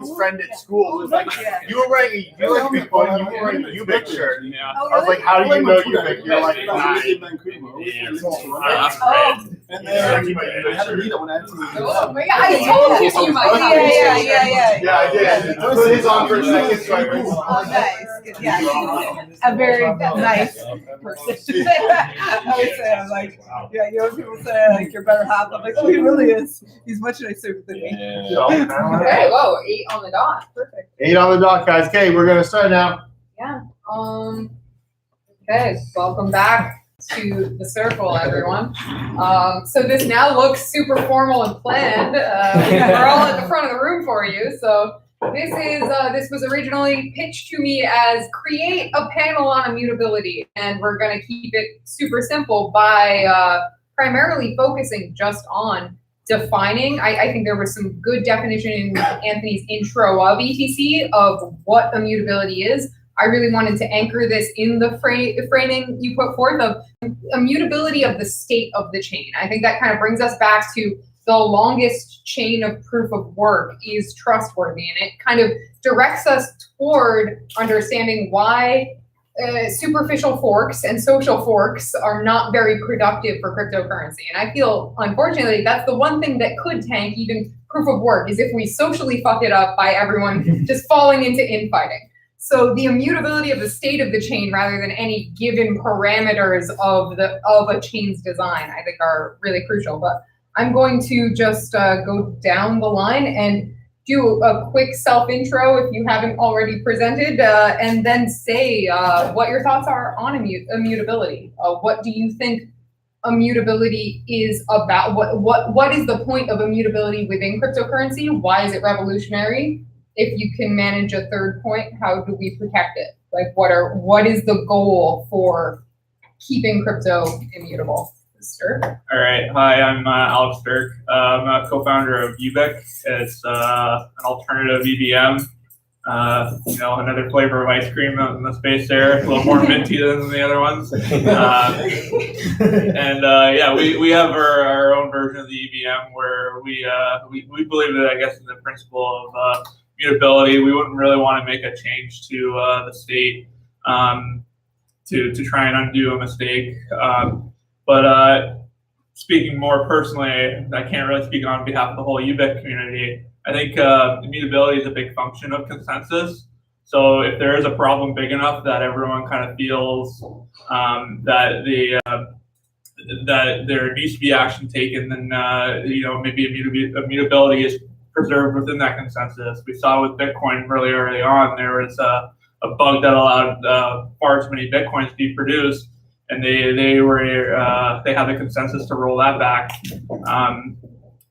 his friend at school who's like, you were wearing a Ubik shirt. Yeah. I was like, how do you know Ubik? You're like, And then I had to read it when I had to. Oh my God, I told you might. Yeah, I did. Put his on for a second, so I went. Oh, nice. Yeah, a very nice person. I would say, I'm like, yeah, you know, people say, like, you're better half. I'm like, oh, he really is. He's much nicer than me. Okay, whoa, 8 on the dot. Perfect. 8 on the dot, guys. Okay, we're going to start now. Yeah. Okay, welcome back to the circle, everyone. So this now looks super formal and planned. We're all at the front of the room for you. So this was originally pitched to me as create a panel on immutability, and we're going to keep it super simple by primarily focusing just on defining. I think there was some good definition in Anthony's intro of ETC of what immutability is. I really wanted to anchor this in the framing you put forth of immutability of the state of the chain. I think that kind of brings us back to the longest chain of proof of work is trustworthy, and it kind of directs us toward understanding why superficial forks and social forks are not very productive for cryptocurrency. And I feel, unfortunately, that's the one thing that could tank even proof of work, is if we socially fuck it up by everyone just falling into infighting. So the immutability of the state of the chain rather than any given parameters of a chain's design, I think are really crucial. But I'm going to just go down the line and do a quick self-intro if you haven't already presented, and then say what your thoughts are on immutability. What do you think immutability is about? What is the point of immutability within cryptocurrency? Why is it revolutionary? If you can manage a third point, how do we protect it? Like, what is the goal for keeping crypto immutable? Stir. All right. Hi, I'm Alex Dirk. I'm a co-founder of Ubik. It's an alternative EVM. Another flavor of ice cream out in the space there. A little more minty than the other ones. We have our own version of the EVM where we believe that, I guess, in the principle of immutability, we wouldn't really want to make a change to the state to try and undo a mistake. But speaking more personally, I can't really speak on behalf of the whole Ubik community. I think immutability is a big function of consensus. So if there is a problem big enough that everyone kind of feels that there needs to be action taken, then maybe immutability is preserved within that consensus. We saw with Bitcoin really early on, there was a bug that allowed far too many Bitcoins to be produced, and they had the consensus to roll that back.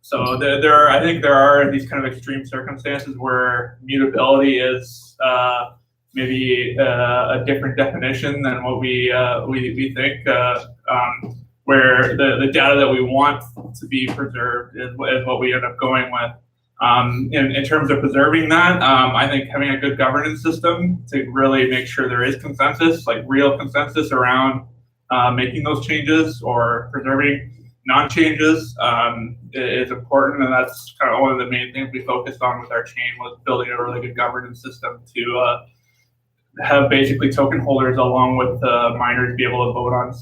So I think there are these kind of extreme circumstances where mutability is maybe a different definition than what we think, where the data that we want to be preserved is what we end up going with. In terms of preserving that, I think having a good governance system to really make sure there is consensus, like real consensus around making those changes or preserving non-changes is important, and that's kind of one of the main things we focused on with our chain, was building a really good governance system to have basically token holders along with miners be able to vote on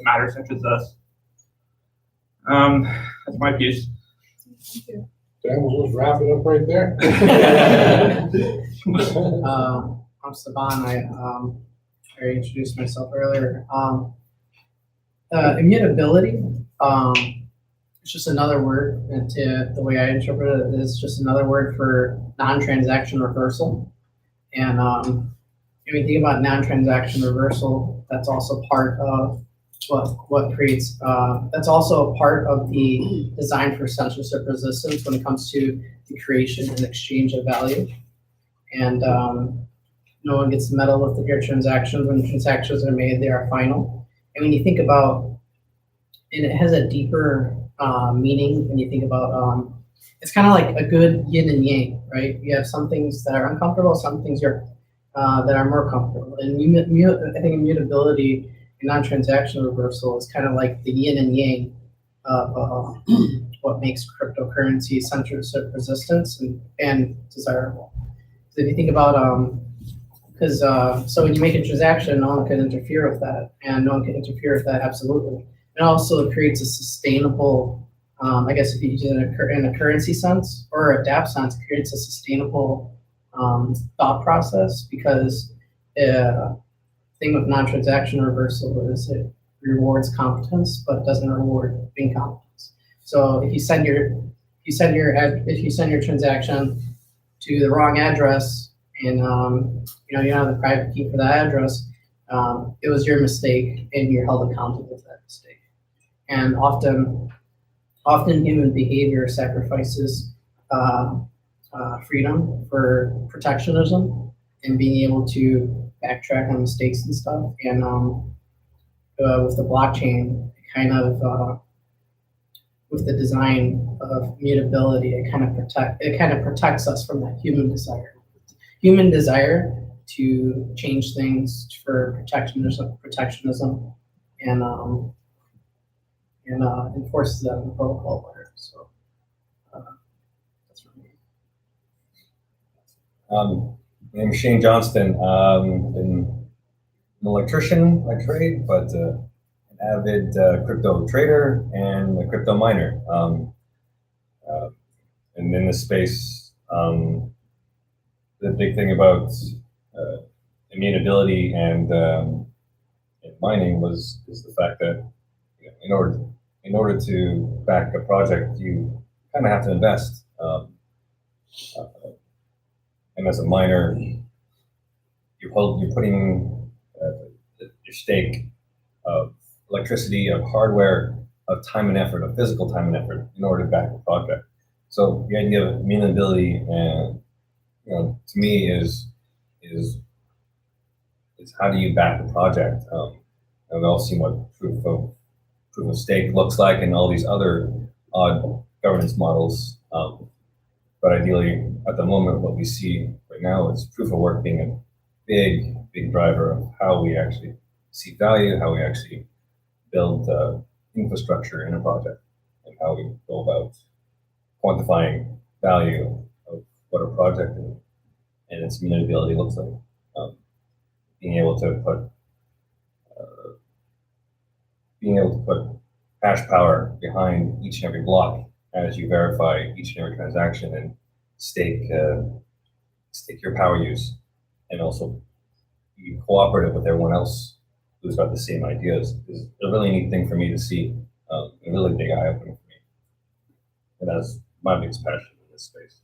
matters such as this. That's my piece. Thank you. Dan, we'll just wrap it up right there. I'm Saban. I introduced myself earlier. Immutability, it's just another word, and the way I interpret it is just another word for non-transaction reversal. And when you think about non-transaction reversal, that's also part of what creates, that's also a part of the design for censorship resistance when it comes to the creation and exchange of value. And no one gets to meddle with your transactions. When transactions are made, they are final. And when you think about, and it has a deeper meaning when you think about, it's kind of like a good yin and yang, right? You have some things that are uncomfortable, some things that are more comfortable. And I think immutability and non-transaction reversal is kind of like the yin and yang of what makes cryptocurrency censorship resistance and desirable. So if you think about so when you make a transaction, no one can interfere with that, and no one can interfere with that absolutely. And also it creates a sustainable, I guess if you use it in a currency sense or a DApp sense, it creates a sustainable thought process, because thing with non-transaction reversal is it rewards competence but doesn't reward incompetence. So if you send your transaction to the wrong address and you don't have the private key for that address, it was your mistake and you're held accountable for that mistake. And often human behavior sacrifices freedom for protectionism and being able to backtrack on mistakes and stuff. And with the blockchain, kind of with the design of mutability, it kind of protects us from that human desire to change things for protectionism, and enforces that in the protocol layer. So that's for me. My name is Shane Johnston. Been an electrician by trade, but an avid crypto trader and a crypto miner. And in this space, the big thing about immutability and mining is the fact that, you know, in order to back a project, you kind of have to invest. And as a miner, you're putting your stake of electricity, of hardware, of time and effort, of physical time and effort, in order to back the project. So the idea of immutability, and to me, is how do you back the project? And we've all seen what proof of stake looks like, and all these other odd governance models. But ideally, at the moment, what we see right now is proof of work being a big driver of how we actually see value, how we actually build infrastructure in a project, and how we go about quantifying value of what a project and its immutability looks like. Being able to put hash power behind each and every block as you verify each and every transaction, and stake your power use, and also be cooperative with everyone else who's got the same ideas, is a really neat thing for me to see, a really big eye opener for me. And that's my biggest passion in this space.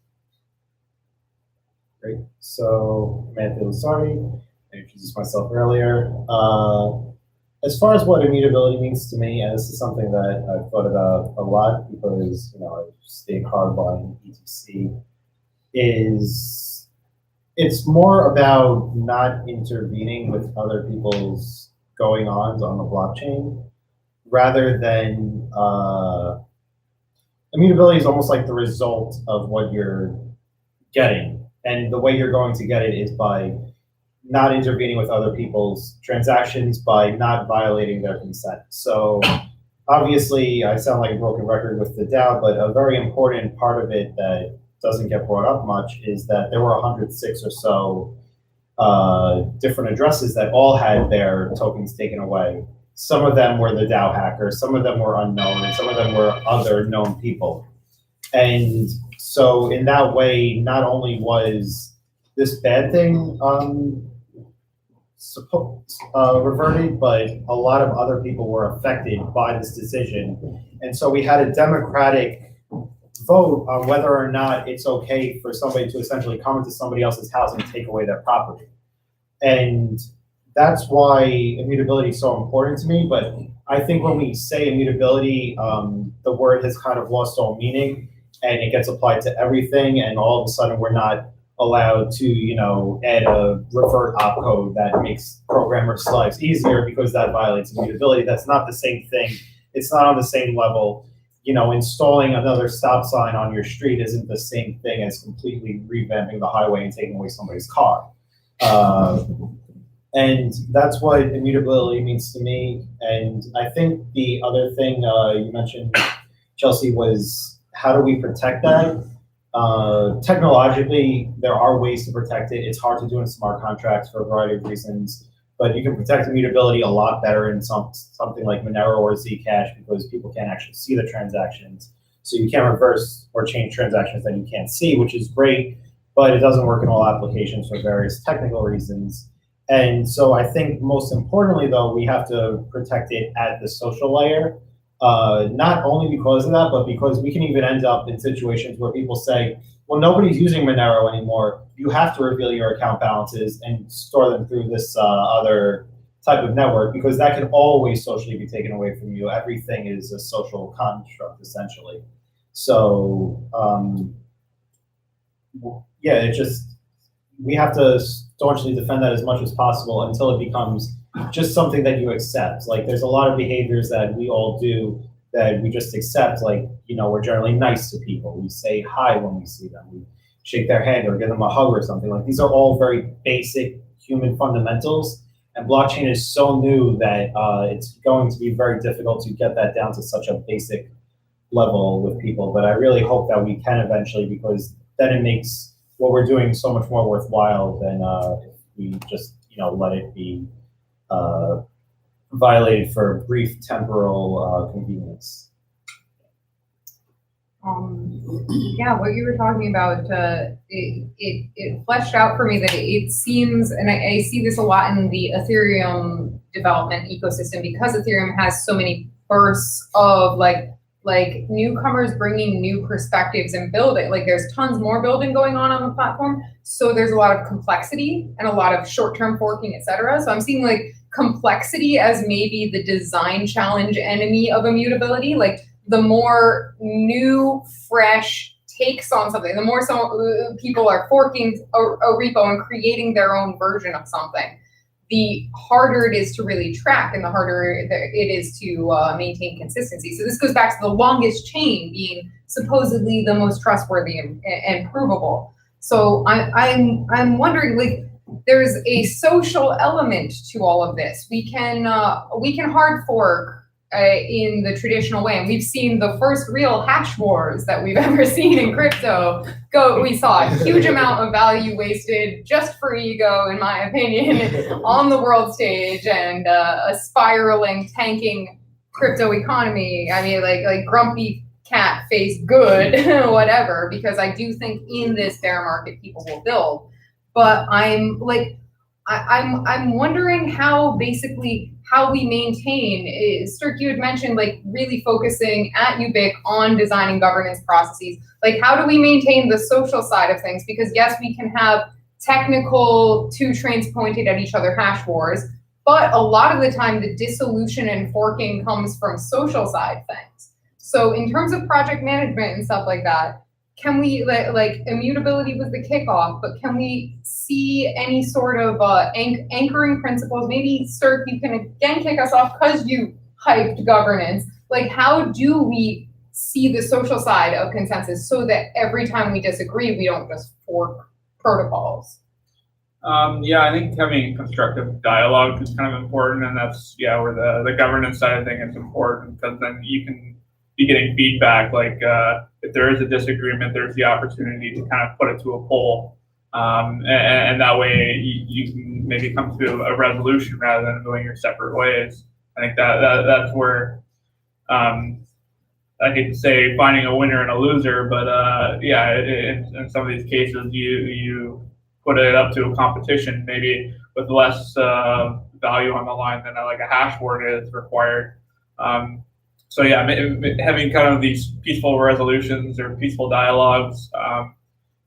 Great. So, Matthew Lusardi, I introduced myself earlier. As far as what immutability means to me, and this is something that I've thought about a lot because, I stay hardline ETC, it's more about not intervening with other people's going-ons on the blockchain, rather than immutability is almost like the result of what you're getting. And the way you're going to get it is by not intervening with other people's transactions, by not violating their consent. So obviously, I sound like a broken record with the DAO, but a very important part of it that doesn't get brought up much is that there were 106 or so different addresses that all had their tokens taken away. Some of them were the DAO hackers, some of them were unknown, and some of them were other known people. And so in that way, not only was this bad thing reverted, but a lot of other people were affected by this decision. And so we had a democratic vote on whether or not it's okay for somebody to essentially come into somebody else's house and take away their property. And that's why immutability is so important to me. But I think when we say immutability, the word has kind of lost all meaning, and it gets applied to everything, and all of a sudden we're not allowed to, add a revert opcode that makes programmers' lives easier because that violates immutability. That's not the same thing. It's not on the same level. Installing another stop sign on your street isn't the same thing as completely revamping the highway and taking away somebody's car. And that's what immutability means to me. And I think the other thing you mentioned Chelsea, was how do we protect that? Technologically, there are ways to protect it. It's hard to do in smart contracts for a variety of reasons, but you can protect immutability a lot better in something like Monero or Zcash because people can't actually see the transactions. So you can't reverse or change transactions that you can't see, which is great, but it doesn't work in all applications for various technical reasons. And so I think most importantly, though, we have to protect it at the social layer. Not only because of that, but because we can even end up in situations where people say, well, nobody's using Monero anymore. You have to reveal your account balances and store them through this other type of network, because that can always socially be taken away from you. Everything is a social construct, essentially. So, yeah, it just, we have to staunchly defend that as much as possible until it becomes just something that you accept. Like, there's a lot of behaviors that we all do that we just accept. Like, you know, we're generally nice to people. We say hi when we see them. We shake their hand or give them a hug or something. Like, these are all very basic human fundamentals. And blockchain is so new that it's going to be very difficult to get that down to such a basic level with people. But I really hope that we can eventually, because then it makes what we're doing so much more worthwhile than if we just, you know, let it be violated for brief temporal convenience. Yeah, what you were talking about, it fleshed out for me that it seems, and I see this a lot in the Ethereum development ecosystem, because Ethereum has so many bursts of like newcomers bringing new perspectives and building. Like, there's tons more building going on the platform, so there's a lot of complexity and a lot of short-term forking, etc. So I'm seeing like complexity as maybe the design challenge enemy of immutability. Like, the more new, fresh takes on something, the more people are forking a repo and creating their own version of something, the harder it is to really track and the harder it is to maintain consistency. So this goes back to the longest chain being supposedly the most trustworthy and provable. So I'm wondering, like, there's a social element to all of this. We can hard fork in the traditional way, and we've seen the first real hash wars that we've ever seen in crypto go. We saw a huge amount of value wasted just for ego, in my opinion, on the world stage, and a spiraling, tanking crypto economy. I mean, like grumpy cat face good, whatever, because I do think in this bear market people will build. But I'm wondering how we maintain, Sturk, you had mentioned like really focusing at UBIC on designing governance processes. Like, how do we maintain the social side of things? Because yes, we can have technical two trains pointed at each other hash wars, but a lot of the time the dissolution and forking comes from social side things. So in terms of project management and stuff like that, can we, like immutability was the kickoff, but can we see any sort of anchoring principles? Maybe, Sturk, you can again kick us off because you hyped governance. Like, how do we see the social side of consensus so that every time we disagree, we don't just fork protocols? Yeah, I think having constructive dialogue is kind of important, and that's, yeah, where the governance side of things is important, because then you can be getting feedback. Like, if there is a disagreement, there's the opportunity to kind of put it to a poll, and that way you can maybe come to a resolution rather than going your separate ways. I think that's where, I hate to say finding a winner and a loser, but yeah, in some of these cases, you put it up to a competition, maybe with less value on the line than like a hash word is required. So yeah, having kind of these peaceful resolutions or peaceful dialogues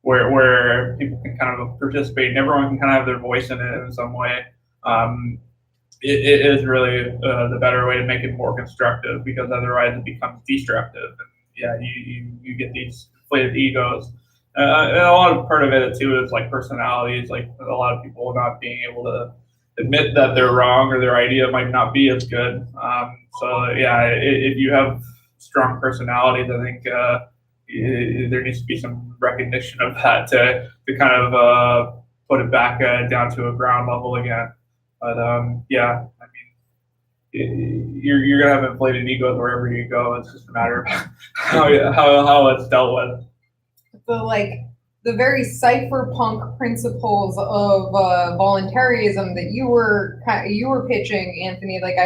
where people can kind of participate and everyone can kind of have their voice in it in some way, it is really the better way to make it more constructive, because otherwise it becomes destructive. And yeah, you get these inflated egos. And a lot of part of it too is like personalities, like a lot of people not being able to admit that they're wrong or their idea might not be as good. So yeah, if you have strong personalities, I think there needs to be some recognition of that to kind of put it back down to a ground level again. But yeah, I mean, you're gonna have inflated egos wherever you go. It's just a matter of how it's dealt with. The very cypherpunk principles of voluntarism that you were pitching, Anthony. Like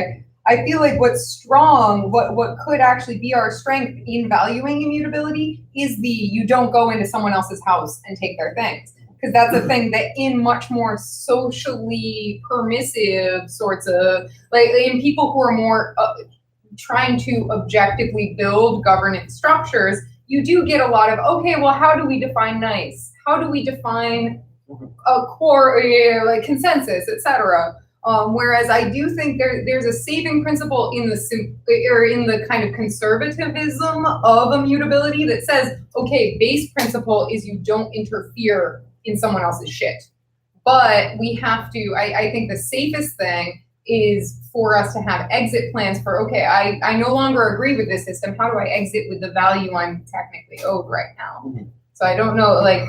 I feel like what's strong, what could actually be our strength in valuing immutability is you don't go into someone else's house and take their things. Because that's a thing that in much more socially permissive sorts of, like in people who are more trying to objectively build governance structures, you do get a lot of, okay, well, how do we define nice? How do we define a core, like consensus, etc.? Whereas I do think there's a saving principle in the kind of conservatism of immutability that says, okay, base principle is you don't interfere in someone else's shit. But we have to, I think the safest thing is for us to have exit plans for, okay, I no longer agree with this system. How do I exit with the value I'm technically owed right now? So I don't know, like,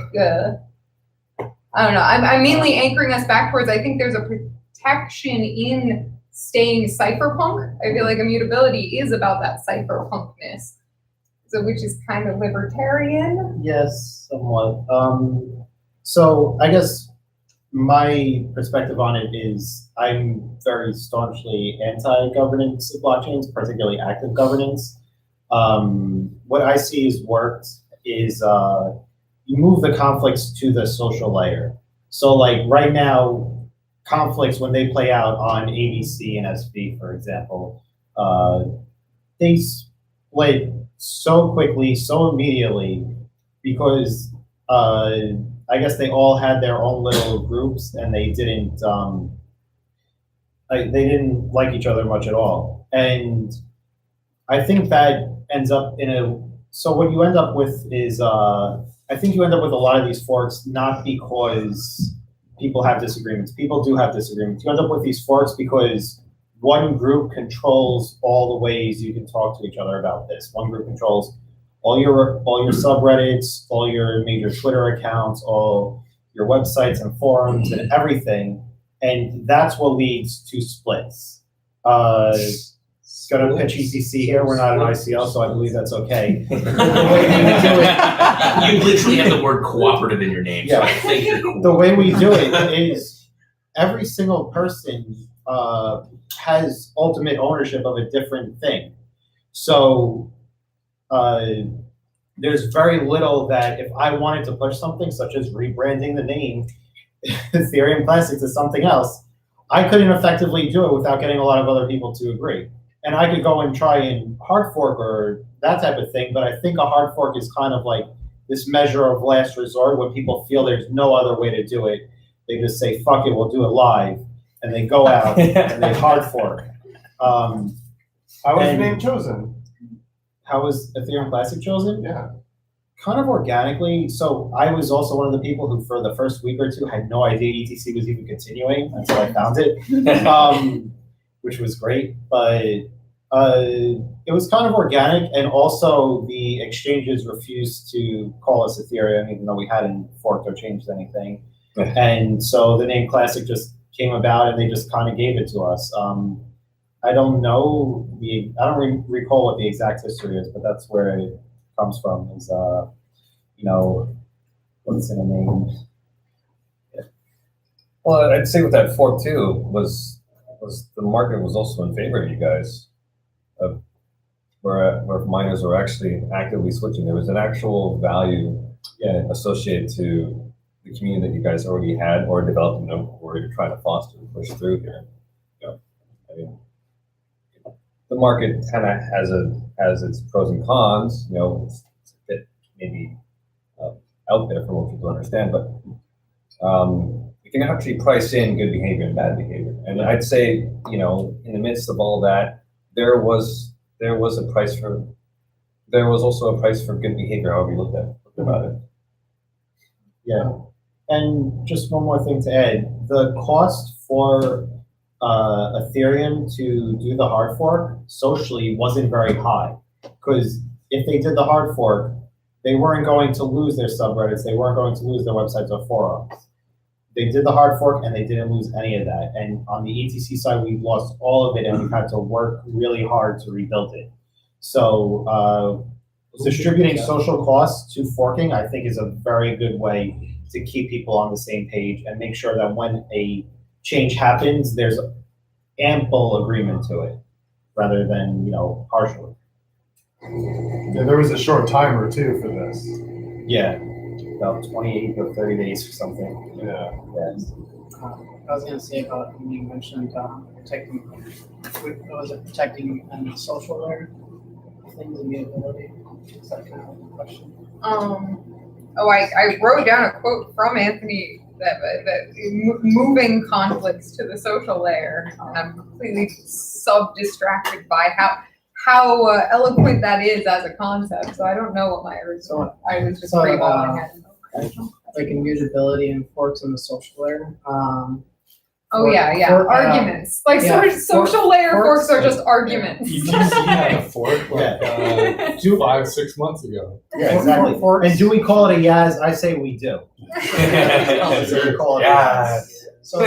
I don't know. I'm mainly anchoring us back towards, I think there's a protection in staying cypherpunk. I feel like immutability is about that cypherpunkness. So which is kind of libertarian. Yes, somewhat. So I guess my perspective on it is I'm very staunchly anti-governance of blockchains, particularly active governance. What I see is worked is you move the conflicts to the social layer. So like right now, conflicts when they play out on ABC and SV, for example, they split so quickly, so immediately, because I guess they all had their own little groups, and they didn't like each other much at all. And I think that ends up so what you end up with is I think you end up with a lot of these forks not because people have disagreements. People do have disagreements. You end up with these forks because one group controls all the ways you can talk to each other about this. One group controls all your subreddits, all your major Twitter accounts, all your websites and forums and everything, and that's what leads to splits. Gonna pitch ECC here. We're not an ICL, so I believe that's okay. You literally have the word cooperative in your name, so I think you're cool. The way we do it is every single person has ultimate ownership of a different thing. So there's very little that if I wanted to push something, such as rebranding the name Ethereum Classic to something else, I couldn't effectively do it without getting a lot of other people to agree. And I could go and try and hard fork or that type of thing, but I think a hard fork is kind of like this measure of last resort when people feel there's no other way to do it. They just say, fuck it, we'll do it live. And they go out and they hard fork. How was the name chosen? How was Ethereum Classic chosen? Yeah. Kind of organically. So I was also one of the people who for the first week or two had no idea ETC was even continuing until I found it, which was great. But it was kind of organic, and also the exchanges refused to call us Ethereum, even though we hadn't forked or changed anything. And so the name Classic just came about, and they just kind of gave it to us. I don't know I don't recall what the exact history is, but that's where it comes from. Is what's in a name? Yeah. Well, I'd say with that fork too was the market was also in favor of you guys, where miners were actually actively switching. There was an actual value associated to the community that you guys already had or developed, or you're trying to foster and push through here. I mean, the market kind of has its pros and cons. It's a bit maybe out there for what people understand, but you can actually price in good behavior and bad behavior. And I'd say, in the midst of all that, there was also a price for good behavior, however you looked about it. Yeah. And just one more thing to add, the cost for Ethereum to do the hard fork socially wasn't very high, because if they did the hard fork, they weren't going to lose their subreddits, they weren't going to lose their websites or forums. They did the hard fork and they didn't lose any of that. And on the ETC side, we've lost all of it and we've had to work really hard to rebuild it. So distributing social costs to forking, I think, is a very good way to keep people on the same page and make sure that when a change happens, there's ample agreement to it rather than, partially. Yeah, there was a short timer too for this. Yeah, about 28 or 30 days or something. Yeah. I was gonna say about when you mentioned protecting, what was it, protecting the social layer, things, immutability. Is that kind of a question? I wrote down a quote from Anthony that moving conflicts to the social layer, and I'm completely sub-distracted by how eloquent that is as a concept. So I don't know what my original. I was just revolving it. Like immutability and forks in the social layer. Arguments. Social layer forks are just arguments. You had a fork 5-6 months ago. Yeah, exactly. And do we call it a Yaz? I say we do. We call it a Yaz. So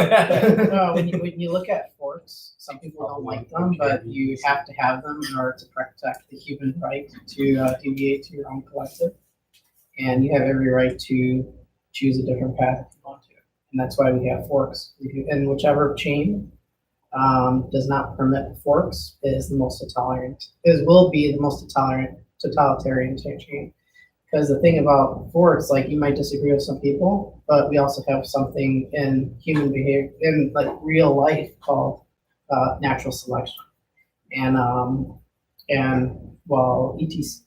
when you look at forks, some people don't like them, but you have to have them in order to protect the human right to deviate to your own collective. And you have every right to choose a different path if you want to. And that's why we have forks. And whichever chain does not permit forks is the most will be the most totalitarian chain. Because the thing about forks, like, you might disagree with some people, but we also have something in human behavior, in like real life, called natural selection. And while ETC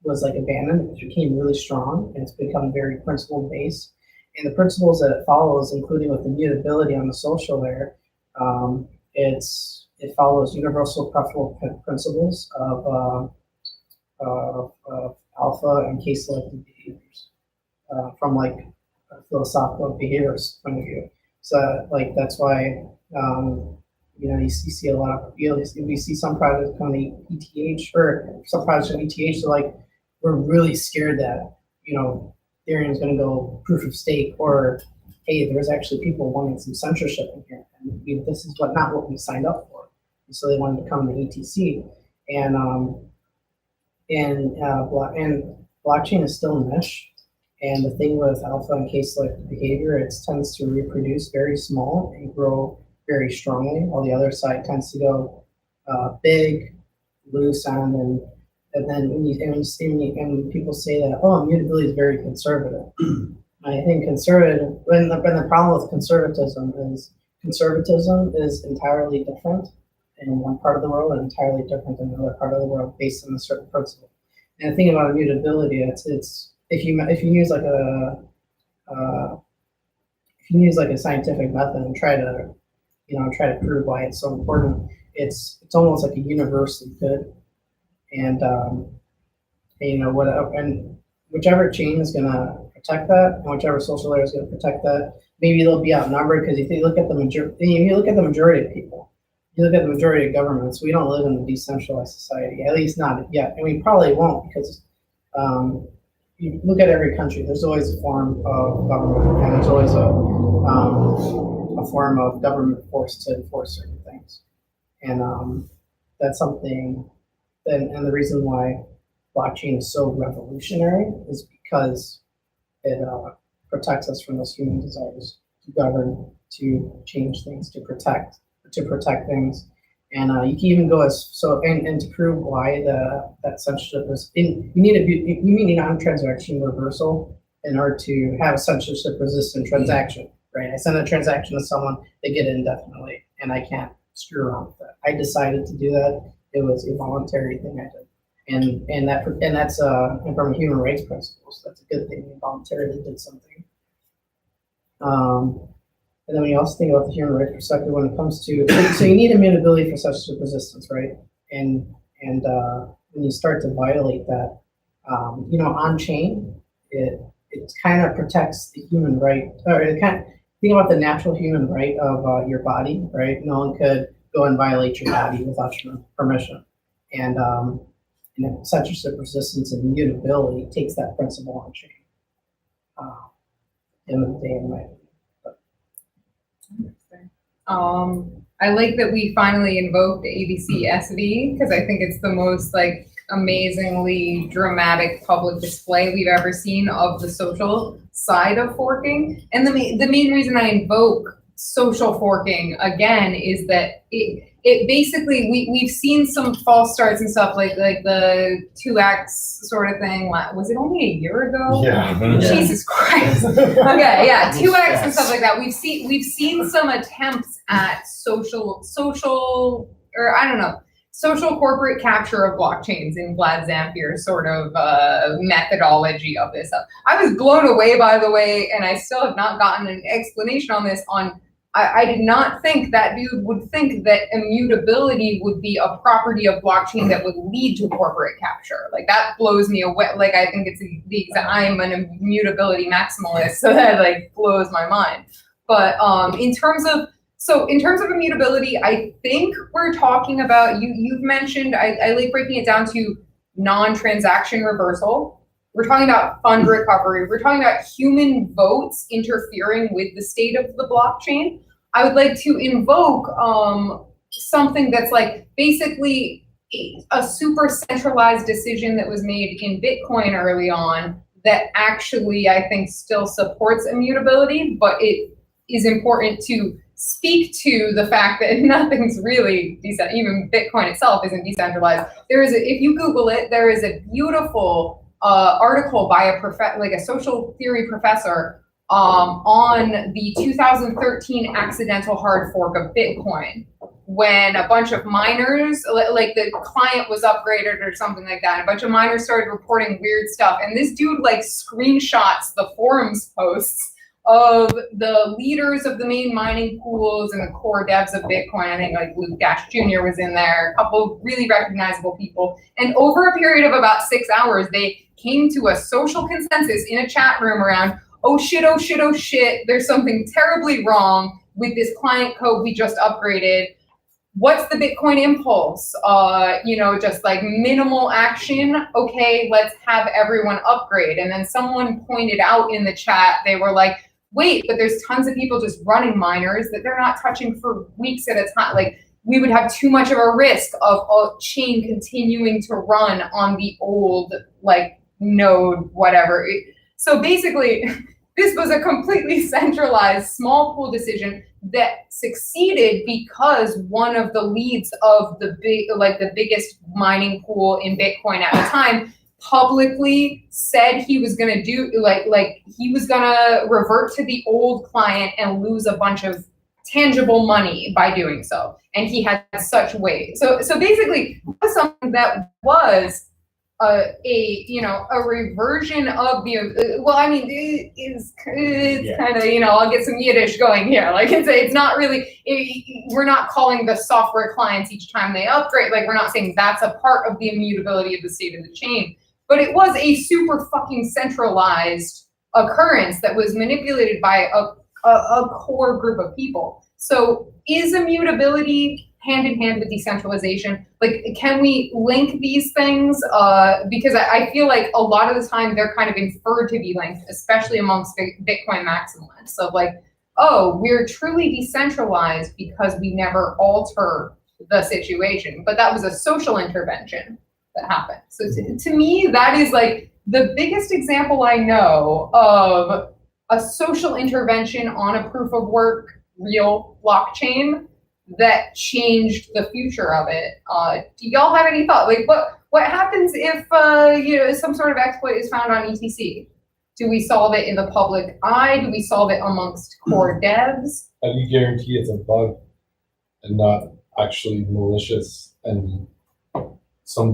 was like abandoned, it became really strong and it's become very principle based. And the principles that it follows, including with immutability on the social layer, it follows universal preferable principles of alpha and case selective behaviors from like a philosophical behaviorist point of view. So like that's why you see a lot of we see some projects on the ETH or some projects on ETH. So like we're really scared that Ethereum is going to go proof of stake, or hey, there's actually people wanting some censorship in here, and this is not what we signed up for. And so they wanted to come to ETC, and blockchain is still mesh. And the thing with alpha and case selective behavior, it tends to reproduce very small and grow very strongly, while the other side tends to go big, loose on, and then when people say that, immutability is very conservative. I think conservative, when the problem with conservatism is entirely different in one part of the world and entirely different in another part of the world based on a certain principle. And the thing about immutability, it's if you use like a scientific method and try to prove why it's so important, it's almost like a universally good. And whichever chain is going to protect that, and whichever social layer is going to protect that, maybe they'll be outnumbered, because if you look at the majority of people, you look at the majority of governments, we don't live in a decentralized society, at least not yet, and we probably won't, because you look at every country, there's always a form of government, and there's always a form of government forced to enforce certain things, and that's something. And the reason why blockchain is so revolutionary is because it protects us from those human desires to govern, to change things, to protect things. And you can even go and to prove why that censorship is you need a non-transaction reversal in order to have a censorship resistant transaction, right? I send a transaction to someone, they get it indefinitely, and I can't screw around with that. I decided to do that. It was a voluntary thing I did, and that's from human rights principles. That's a good thing. You voluntarily did something. And then when you also think about the human rights perspective, when it comes to so you need immutability for censorship resistance, right? And when you start to violate that, on chain, it kind of protects the human right, or it kind of think about the natural human right of your body, right? No one could go and violate your body without your permission. And censorship resistance and immutability takes that principle on chain. in the day and night. I like that we finally invoked ABC SV because I think it's the most like amazingly dramatic public display we've ever seen of the social side of forking. And the main reason I invoke social forking again is that it basically we've seen some false starts and stuff like the 2x sort of thing. Was it only a year ago? Yeah. Jesus Christ. Okay, yeah, 2x and stuff like that. We've seen some attempts at social or I don't know, social corporate capture of blockchains in Vlad Zampier's sort of methodology of this. I was blown away, by the way, and I still have not gotten an explanation on this. I did not think that dude would think that immutability would be a property of blockchain that would lead to corporate capture. Like that blows me away. Like I think it's the exact. I'm an immutability maximalist, so that like blows my mind. But in terms of immutability, I think we're talking about you've mentioned. I like breaking it down to non-transaction reversal. We're talking about fund recovery. We're talking about human votes interfering with the state of the blockchain. I would like to invoke something that's like basically a super centralized decision that was made in Bitcoin early on that actually I think still supports immutability, but it is important to speak to the fact that nothing's really decent. Even Bitcoin itself isn't decentralized. If you Google it, there is a beautiful article by a social theory professor on the 2013 accidental hard fork of Bitcoin, when a bunch of miners, like the client was upgraded or something like that, and a bunch of miners started reporting weird stuff, and this dude like screenshots the forums posts of the leaders of the main mining pools and the core devs of Bitcoin. I think like Luke Dash Jr. was in there, a couple of really recognizable people. And over a period of about 6 hours, they came to a social consensus in a chat room around, oh shit, oh shit, oh shit, there's something terribly wrong with this client code we just upgraded. What's the Bitcoin impulse? Just like minimal action. Okay, let's have everyone upgrade. And then someone pointed out in the chat, they were like, wait, but there's tons of people just running miners that they're not touching for weeks at a time. Like we would have too much of a risk of a chain continuing to run on the old like node, whatever. So basically, this was a completely centralized small pool decision that succeeded because one of the leads of the biggest mining pool in Bitcoin at the time publicly said he was going to do he was going to revert to the old client and lose a bunch of tangible money by doing so, and he had such weight. So basically, it was something that was a reversion of the it's kind of I'll get some Yiddish going here. Like it's not really we're not calling the software clients each time they upgrade. Like we're not saying that's a part of the immutability of the state of the chain. But it was a super fucking centralized occurrence that was manipulated by a core group of people. So is immutability hand in hand with decentralization? Like, can we link these things? Because I feel like a lot of the time they're kind of inferred to be linked, especially amongst Bitcoin maximalists. So like, oh, we're truly decentralized because we never alter the situation. But that was a social intervention that happened. So to me, that is like the biggest example I know of a social intervention on a proof of work real blockchain that changed the future of it. Do y'all have any thought? Like what happens if some sort of exploit is found on ETC? Do we solve it in the public eye? Do we solve it amongst core devs? How do you guarantee it's a bug and not actually malicious, and some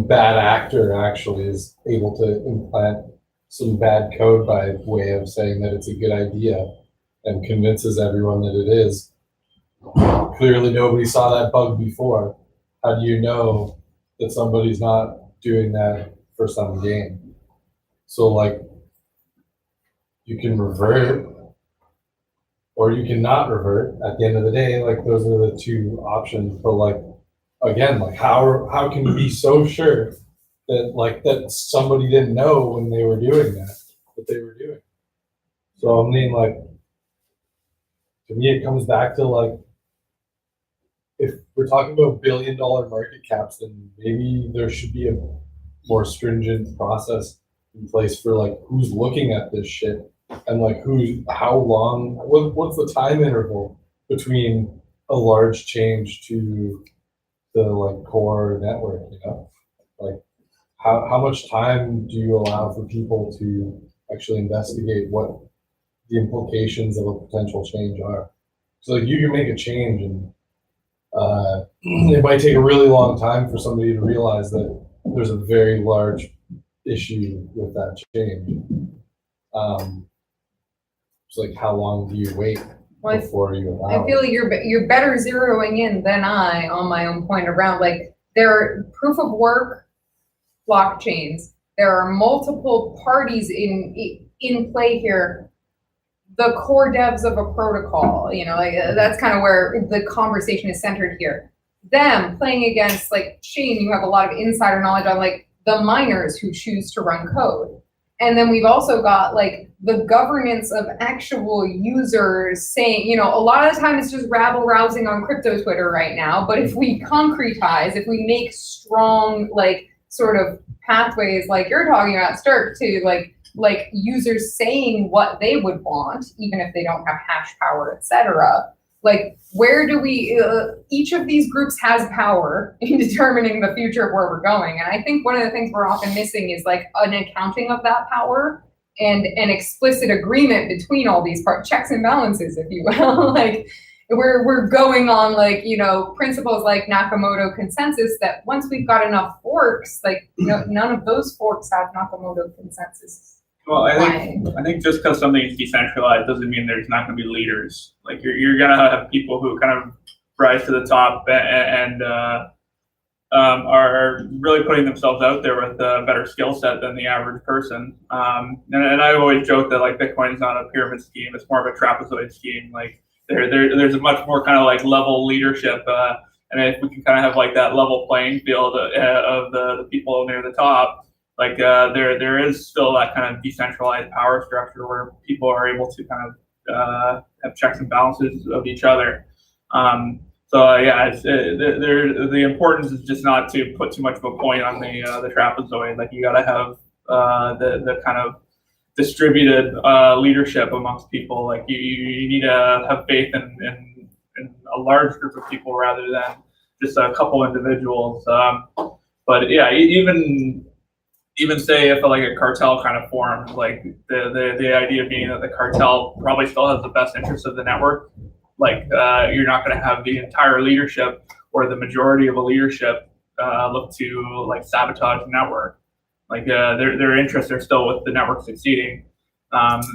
bad actor actually is able to implant some bad code by way of saying that it's a good idea and convinces everyone that it is? Clearly nobody saw that bug before. How do you know that somebody's not doing that for some gain? So like, you can revert or you can not revert at the end of the day. Like those are the two options. But like, again, like how can you be so sure that somebody didn't know when they were doing that, what they were doing? So I mean, like, to me, it comes back to like, if we're talking about billion-dollar market caps, then maybe there should be a more stringent process in place for like who's looking at this shit and like how long, what's the time interval between a large change to the like core network, you know? Like how much time do you allow for people to actually investigate what the implications of a potential change are? So like you can make a change and it might take a really long time for somebody to realize that there's a very large issue with that change. It's like, how long do you wait before you allow I feel it? like you're better zeroing in than I on my own point around like there are proof of work blockchains. There are multiple parties in play here. The core devs of a protocol, you know, like that's kind of where the conversation is centered here. Them playing against like Shane, you have a lot of insider knowledge on like the miners who choose to run code. And then we've also got like the governance of actual users saying, you know, a lot of the time it's just rabble rousing on crypto Twitter right now. But if we concretize, if we make strong like sort of pathways like you're talking about, start to like users saying what they would want, even if they don't have hash power, etc. Like, where do we, each of these groups has power in determining the future of where we're going. And I think one of the things we're often missing is like an accounting of that power and an explicit agreement between all these checks and balances, if you will. Like, we're going on like, you know, principles like Nakamoto consensus that once we've got enough forks, like, you know, none of those forks have Nakamoto consensus. Well, I think just because something is decentralized doesn't mean there's not going to be leaders. Like you're going to have people who kind of rise to the top and are really putting themselves out there with a better skill set than the average person. And I always joke that like Bitcoin is not a pyramid scheme; it's more of a trapezoid scheme. Like there's a much more kind of like level leadership, and if we can kind of have like that level playing field of the people near the top. Like there is still that kind of decentralized power structure where people are able to kind of have checks and balances of each other. Yeah, it's, the importance is just not to put too much of a point on the trapezoid. Like you got to have the kind of distributed leadership amongst people. Like you need to have faith in a large group of people rather than just a couple individuals. But yeah, even say if like a cartel kind of forms, like the idea being that the cartel probably still has the best interest of the network. Like you're not going to have the entire leadership or the majority of a leadership look to like sabotage the network. Like their interests are still with the network succeeding.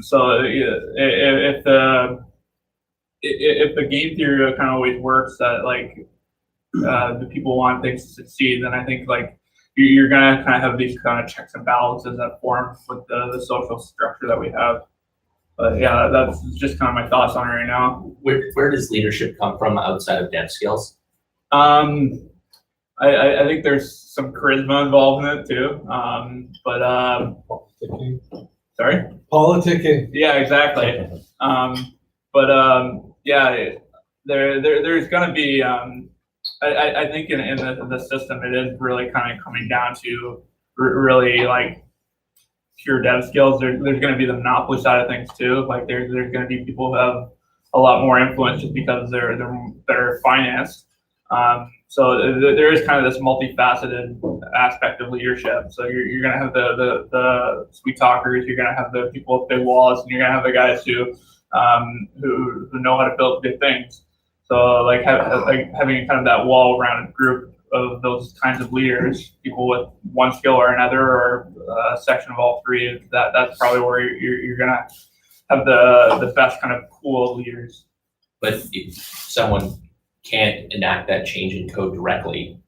So if the game theory kind of always works that like the people want things to succeed, then I think like you're going to kind of have these kind of checks and balances that form with the social structure that we have. But yeah, that's just kind of my thoughts on it right now. Where does leadership come from outside of dev skills? I think there's some charisma involved in it too. Politicking. Sorry? Politicking. Yeah, exactly. Yeah, there's going to be, I think in the system, it is really kind of coming down to really like pure dev skills. There's going to be the monopoly side of things too. Like there's going to be people who have a lot more influence just because they're better financed. So there is kind of this multifaceted aspect of leadership. So you're going to have the sweet talkers, you're going to have the people with big wallets, and you're going to have the guys who know how to build good things. So like having kind of that wall-rounded group of those kinds of leaders, people with one skill or another, or a section of all three, that's probably where you're gonna have the best kind of pool of leaders. But if someone can't enact that change in code directly,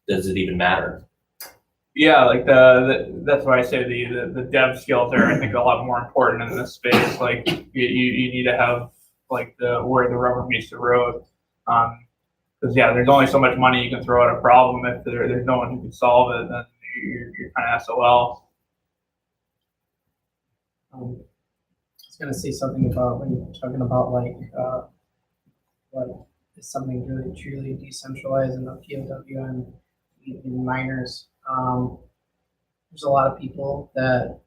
does it even matter? Yeah, like that's why I say the dev skills are, I think, a lot more important in this space. Like you need to have like where the rubber meets the road. Because yeah, there's only so much money you can throw at a problem. If there's no one who can solve it, then you're kind of SOL. was gonna say something about when you're talking about like is something really truly decentralized in the POW and in miners. There's a lot of people that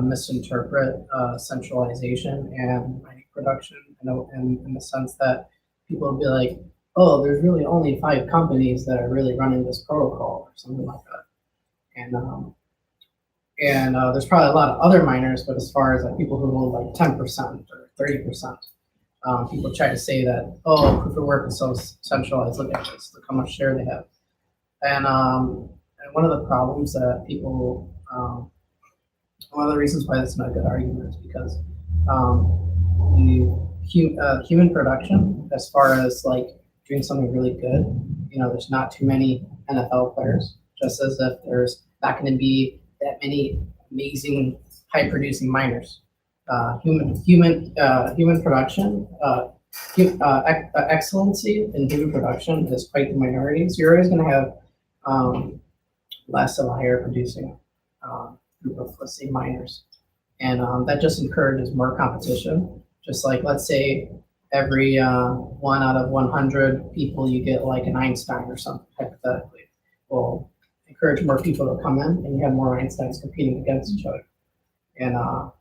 misinterpret centralization and mining production, in the sense that people will be like, oh, there's really only 5 companies that are really running this protocol or something like that. And there's probably a lot of other miners, but as far as like people who hold like 10% or 30%, people try to say that, oh, proof of work is so centralized. Look at this, look how much share they have. And one of the problems that people, one of the reasons why that's not a good argument is because human production, as far as like doing something really good, there's not too many NFL players, just as if there's not going to be that many amazing high producing miners. Human production, excellency in human production is quite the minority. So you're always going to have less of a higher producing group of, let's say, miners. And that just encourages more competition. Just like, let's say, every 1 out of 100 people, you get like an Einstein or something, hypothetically. Will encourage more people to come in, and you have more Einsteins competing against each other. And oh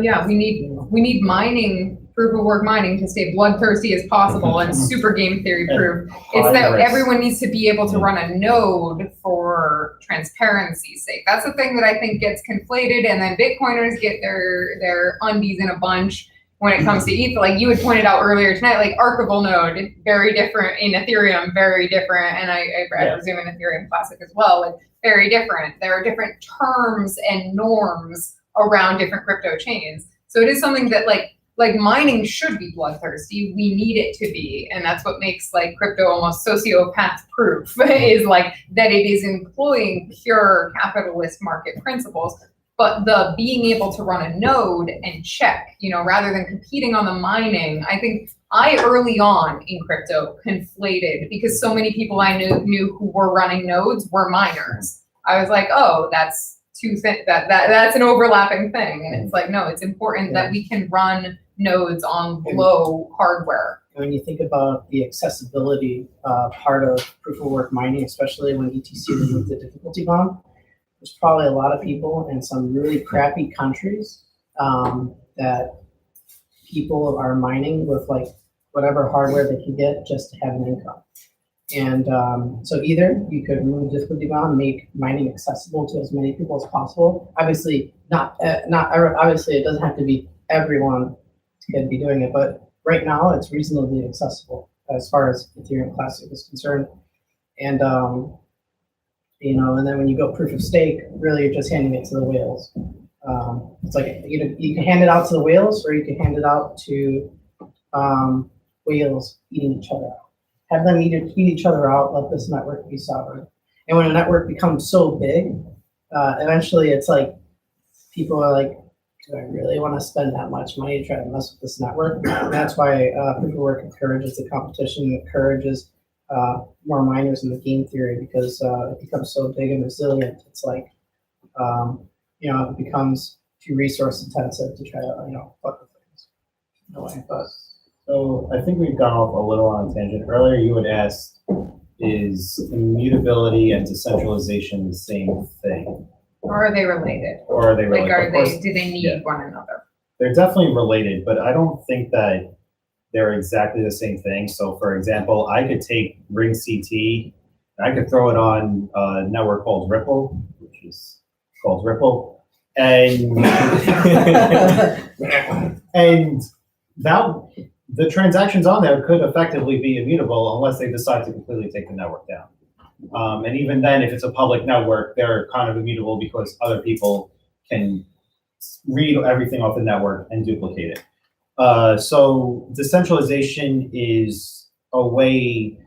yeah, we need mining, proof of work mining, to stay bloodthirsty as possible and super game theory proof. It's that everyone needs to be able to run a node for transparency's sake. That's the thing that I think gets conflated, and then Bitcoiners get their undies in a bunch when it comes to ETH. Like you had pointed out earlier tonight, like archival node, very different in Ethereum, very different, and I presume in Ethereum Classic as well, like very different. There are different terms and norms around different crypto chains. So it is something that like mining should be bloodthirsty. We need it to be. And that's what makes like crypto almost sociopath proof is like that it is employing pure capitalist market principles. But the being able to run a node and check, rather than competing on the mining, I think I early on in crypto conflated, because so many people I knew who were running nodes were miners. I was like, oh, that's that's an overlapping thing. And it's like, no, it's important that we can run nodes on low hardware. When you think about the accessibility part of proof of work mining, especially when ETC removed the difficulty bound, there's probably a lot of people in some really crappy countries that people are mining with like whatever hardware they can get just to have an income. And so either you could remove difficulty bound, make mining accessible to as many people as possible. Obviously, obviously it doesn't have to be everyone to be doing it, but right now it's reasonably accessible as far as Ethereum Classic is concerned. And and then when you go proof of stake, really you're just handing it to the whales. It's like you can hand it out to the whales, or you can hand it out to whales eating each other out. Have them eat each other out, let this network be sovereign. And when a network becomes so big, eventually it's like, people are like, do I really want to spend that much money to try to mess with this network? And that's why proof of work encourages the competition, encourages more miners in the game theory, because it becomes so big and resilient. It's like, it becomes too resource intensive to try to, fuck with things. No way, but. So I think we've gone off a little on a tangent. Earlier you had asked, is immutability and decentralization the same thing? Or are they related? Or are they related? Like, do they need one another? They're definitely related, but I don't think that they're exactly the same thing. So for example, I could take Ring CT and I could throw it on a network called Ripple, which is called Ripple. And, and the transactions on there could effectively be immutable unless they decide to completely take the network down. And even then, if it's a public network, they're kind of immutable because other people can read everything off the network and duplicate it. So decentralization is a way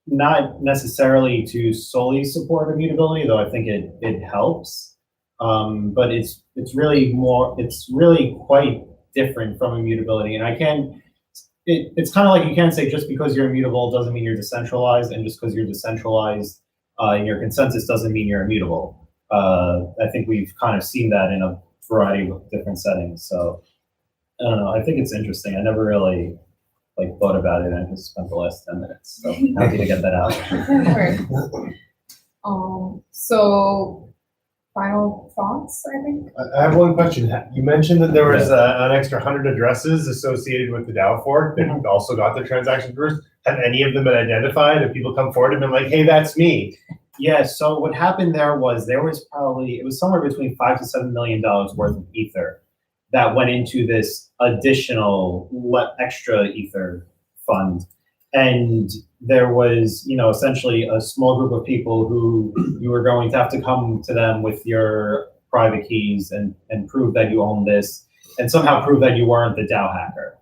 not necessarily to solely support immutability, though I think it helps. But it's really quite different from immutability. And it's kind of like you can't say just because you're immutable doesn't mean you're decentralized, and just because you're decentralized in your consensus doesn't mean you're immutable. I think we've kind of seen that in a variety of different settings. So I don't know. I think it's interesting. I never really like thought about it. I just spent the last 10 minutes. So happy to get that out. So final thoughts, I think. I have one question. You mentioned that there was an extra 100 addresses associated with the DAO fork that also got the transaction first. Have any of them been identified? Have people come forward and been like, hey, that's me? Yeah, so what happened there was it was somewhere between $5 to $7 million worth of Ether that went into this additional extra Ether fund. And there was, essentially a small group of people who you were going to have to come to them with your private keys and prove that you own this and somehow prove that you weren't the DAO hacker.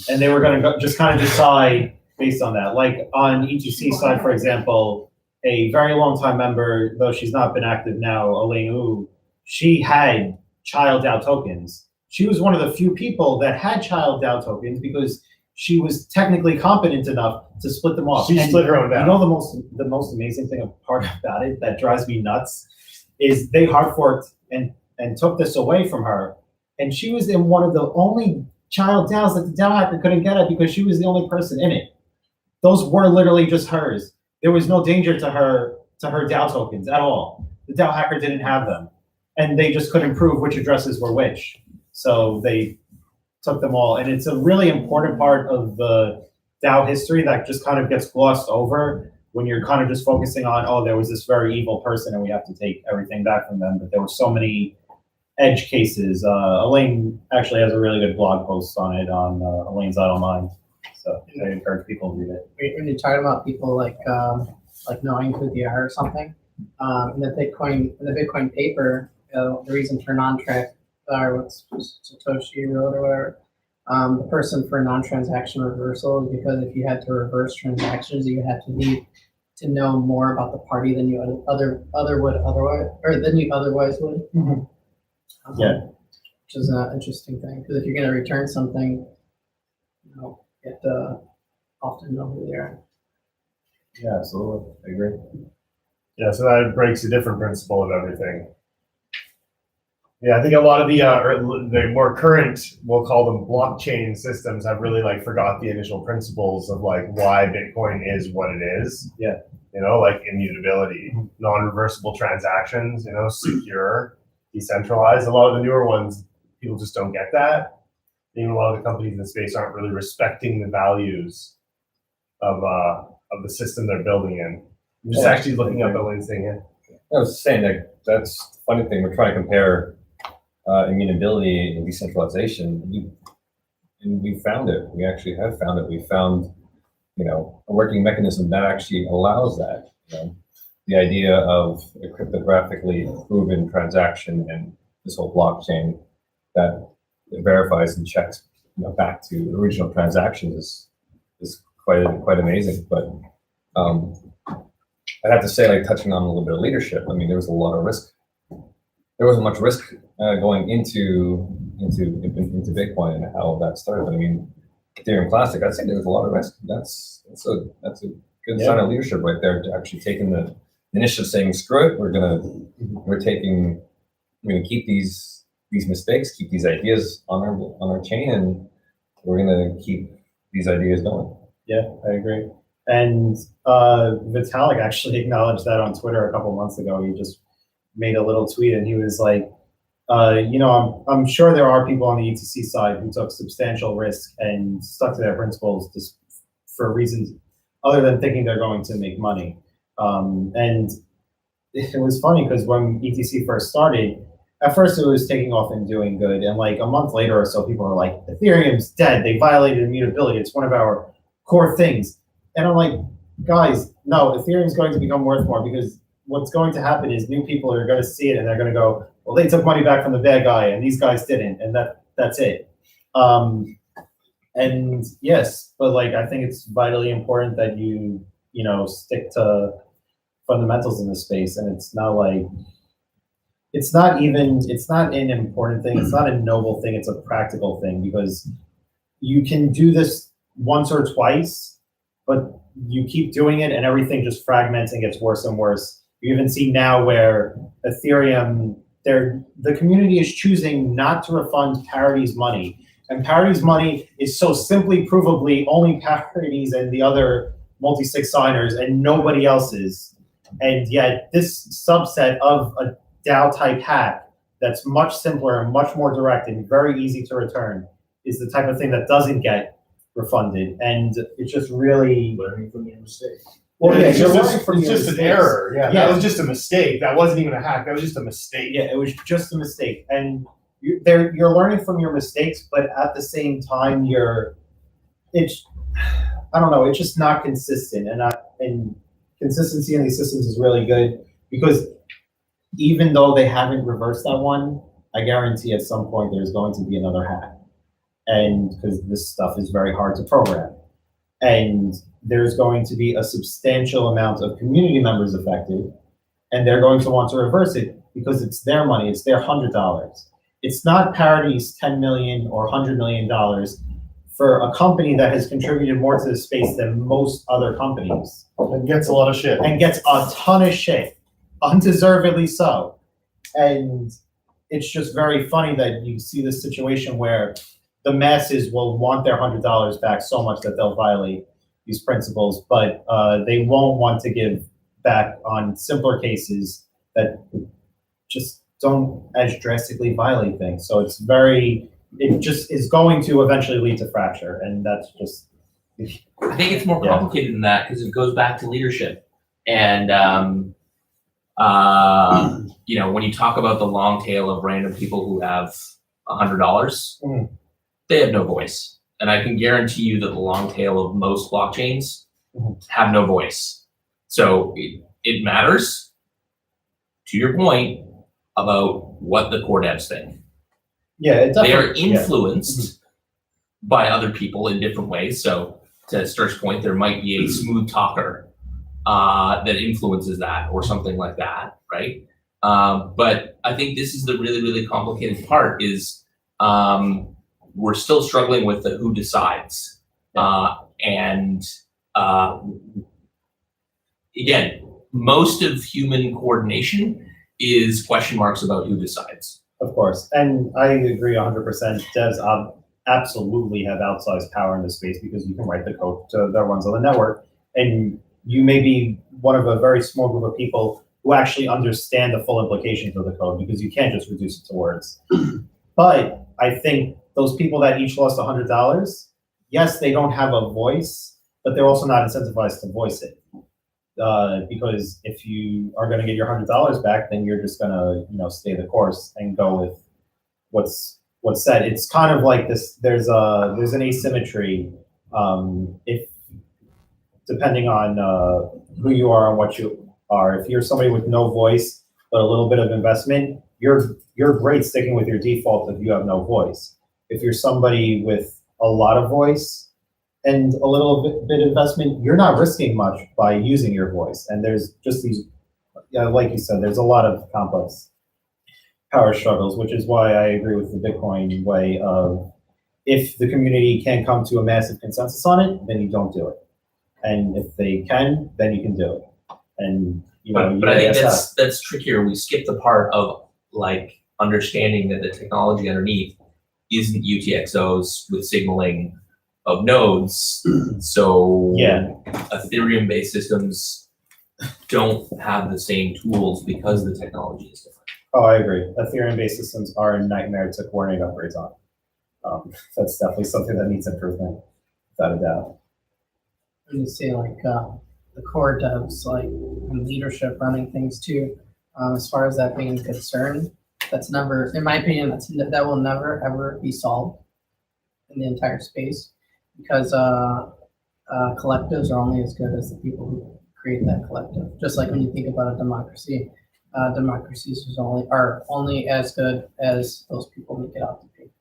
And they were going to just kind of decide based on that. Like on ETC side, for example, a very long time member, though she's not been active now, Elaine Wu, she had child DAO tokens. She was one of the few people that had child DAO tokens because she was technically competent enough to split them off. She split her own DAO. You know the most amazing part about it that drives me nuts is they hard forked and took this away from her, and she was in one of the only child DAOs that the DAO hacker couldn't get at because she was the only person in it. Those were literally just hers. There was no danger to her DAO tokens at all. The DAO hacker didn't have them, and they just couldn't prove which addresses were which. So they took them all, and it's a really important part of the DAO history that just kind of gets glossed over when you're kind of just focusing on, oh, there was this very evil person and we have to take everything back from them. But there were so many edge cases. Elaine actually has a really good blog post on it on Elaine's Idle Mind. So I encourage people to read it. When you're talking about people like knowing who they are or something, in the Bitcoin paper, the reason for non-track or what's Satoshi wrote or whatever, the person for non-transaction reversal is because if you had to reverse transactions, you had to need to know more about the party than you otherwise would. Mm-hmm. Yeah, which is an interesting thing because if you're going to return something, you have to often know who they are. Yeah, absolutely. I agree. Yeah, so that breaks a different principle of everything. Yeah, I think a lot of the more current, we'll call them blockchain systems, have really forgot the initial principles of why Bitcoin is what it is. Yeah. Like immutability, non-reversible transactions, secure, decentralized. A lot of the newer ones, people just don't get that. Even a lot of the companies in the space aren't really respecting the values of the system they're building in. I'm just actually looking up Elaine's thing here. I was saying that that's the funny thing. We're trying to compare immutability and decentralization. We found it. We actually have found it. We found, a working mechanism that actually allows that. The idea of a cryptographically proven transaction and this whole blockchain that it verifies and checks back to original transactions is quite amazing. But I have to say, touching on a little bit of leadership, there was a lot of risk. There wasn't much risk going into Bitcoin and how that started. Ethereum Classic, I'd say there was a lot of risk. That's a good sign of leadership right there, to actually taking the initiative, saying, screw it, we're gonna keep these mistakes, keep these ideas on our chain, and we're gonna keep these ideas going. Yeah, I agree. And Vitalik actually acknowledged that on Twitter a couple months ago. He just made a little tweet and he was like, I'm sure there are people on the ETC side who took substantial risk and stuck to their principles just for reasons other than thinking they're going to make money. And it was funny because when ETC first started, at first it was taking off and doing good. And a month later or so, people were like, Ethereum's dead. They violated immutability. It's one of our core things. And I'm like, guys, no, Ethereum's going to become worth more because what's going to happen is new people are going to see it and they're going to go, well, they took money back from the bad guy and these guys didn't, and that's it. And yes, but I think it's vitally important that you stick to fundamentals in this space, and it's not it's not an important thing, it's not a noble thing, it's a practical thing, because you can do this once or twice, but you keep doing it and everything just fragments and gets worse and worse. You even see now where Ethereum the community is choosing not to refund Parity's money. And Parity's money is so simply provably only Parity's and the other multi-sig signers and nobody else's. And yet this subset of a DAO type hack that's much simpler and much more direct and very easy to return is the type of thing that doesn't get refunded. And it's just really Learning from your mistake. well, yeah, it's you're just, learning from it's your just an mistakes. error. Yeah, Yeah. that was just a mistake. That wasn't even a hack. That was just a mistake. Yeah, it was just a mistake, and you're learning from your mistakes, but at the same time, I don't know, it's just not consistent, and consistency in these systems is really good because even though they haven't reversed that one, I guarantee at some point there's going to be another hack, and because this stuff is very hard to program, and there's going to be a substantial amount of community members affected, and they're going to want to reverse it because it's their money, it's their $100. It's not Parity's $10 million or $100 million for a company that has contributed more to the space than most other companies. And gets a lot of shit. And gets a ton of shit, undeservedly so. And it's just very funny that you see this situation where the masses will want their $100 back so much that they'll violate these principles, but they won't want to give back on simpler cases that just don't as drastically violate things. So it just is going to eventually lead to fracture, and that's just. I think it's more Yeah. complicated than that because it goes back to leadership. And, you know, when you talk about the long tail of random people who have $100, they have no voice. And I can guarantee you that the long tail of most blockchains have no voice. So it matters, to your point, about what the core devs think. Yeah, it They are definitely. influenced by other people in different ways. So to Sturk's point, there might be a smooth talker that influences that or something like that, right? But I think this is the really, really complicated part is we're still struggling with the who decides. And again, most of human coordination is question marks about who decides. Of course, and I agree 100%. Devs absolutely have outsized power in this space because you can write the code that runs on the network, and you may be one of a very small group of people who actually understand the full implications of the code because you can't just reduce it to words. But I think those people that each lost $100, yes, they don't have a voice, but they're also not incentivized to voice it. Because if you are going to get your $100 back, then you're just going to, stay the course and go with what's said. It's kind of like this. There's an asymmetry. If depending on who you are and what you are, if you're somebody with no voice but a little bit of investment, you're great sticking with your default if you have no voice. If you're somebody with a lot of voice and a little bit investment, you're not risking much by using your voice. And there's just these, like you said, there's a lot of complex power struggles, which is why I agree with the Bitcoin way of if the community can't come to a massive consensus on it, then you don't do it. And if they can, then you can do it. And but I think that's trickier. We skip the part of like understanding that the technology underneath isn't UTXOs with signaling of nodes. So Ethereum-based systems don't have the same tools because the technology is different. Oh, I agree. Ethereum-based systems are a nightmare to coordinate upgrades on. That's definitely something that needs improvement, without a doubt. And you see like the core devs, like and leadership running things too. As far as that being concerned, that's never, in my opinion, that will never ever be solved in the entire space because collectives are only as good as the people who create that collective. Just like when you think about a democracy, democracies are only as good as those people make it out to be. And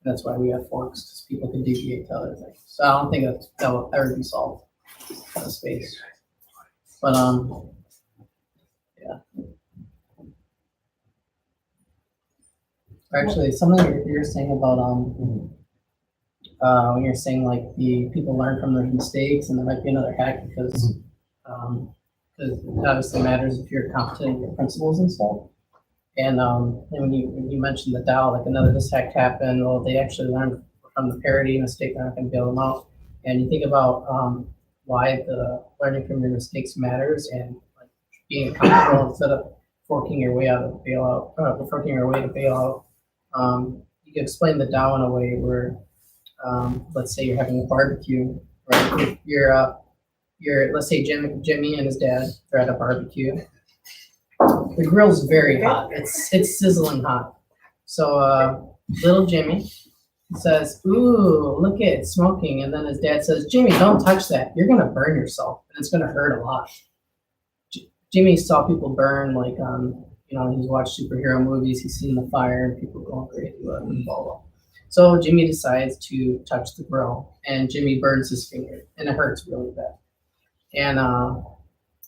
that's why we have forks, because people can deviate to other things. So I don't think that will ever be solved in the space. But yeah. Actually, something you're saying about when you're saying like the people learn from their mistakes, and there might be another hack because it obviously matters if you're competent in your principles and stuff. And when you mentioned the Dow, like another mishap happened, well, they actually learned from the parity mistake, they're not going to bail them out. And you think about why the learning from your mistakes matters, and like being accountable instead of forking your way out of bailout, forking your way to bailout. You can explain the Dow in a way where, let's say you're having a barbecue, right? Let's say Jimmy and his dad, they're at a barbecue. The grill's very hot. It's sizzling hot. So little Jimmy says, "Ooh, look at it smoking," and then his dad says, "Jimmy, don't touch that. You're gonna burn yourself, and it's gonna hurt a lot." Jimmy saw people burn, like he's watched superhero movies. He's seen the fire and people going crazy, and blah blah. So Jimmy decides to touch the grill, and Jimmy burns his finger, and it hurts really bad. And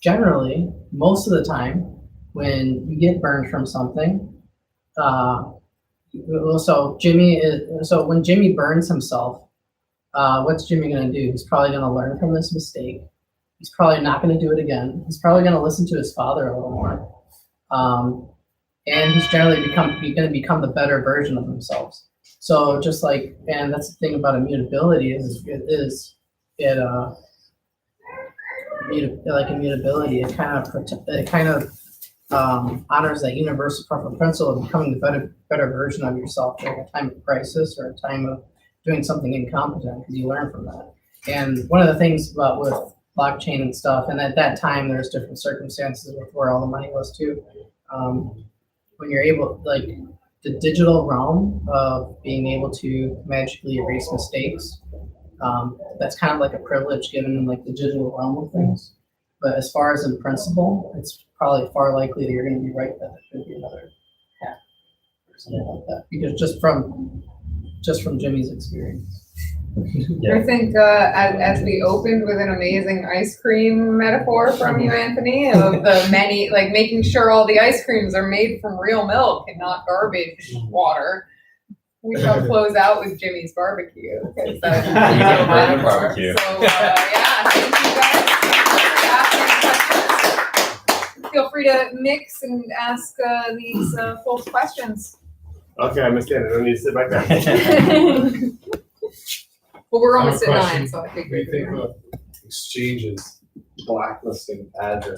generally, most of the time, when you get burned from something, so when Jimmy burns himself, what's Jimmy gonna do? He's probably gonna learn from this mistake. He's probably not gonna do it again. He's probably gonna listen to his father a little more, and he's generally gonna become the better version of themselves. So just like, and that's the thing about immutability immutability. It kind of honors that universal principle of becoming the better version of yourself during a time of crisis or a time of doing something incompetent, because you learn from that. And one of the things with blockchain and stuff, and at that time there's different circumstances with where all the money was too. When you're able, like the digital realm of being able to magically erase mistakes, that's kind of like a privilege given in like the digital realm of things. But as far as in principle, it's probably far likely that you're going to be right that there could be another hack or something like that. Because just from Jimmy's experience. I think as we opened with an amazing ice cream metaphor from you, Anthony, of the many, like making sure all the ice creams are made from real milk and not garbage water. We shall close out with Jimmy's barbecue. Because that's Barbecue. So yeah, thank you guys for asking questions. Feel free to mix and ask these folks questions. Okay, I'm gonna stand. I don't need to sit back down. Well, we're I have almost a at question. 9, so I think What do you think of exchanges blacklisting addresses?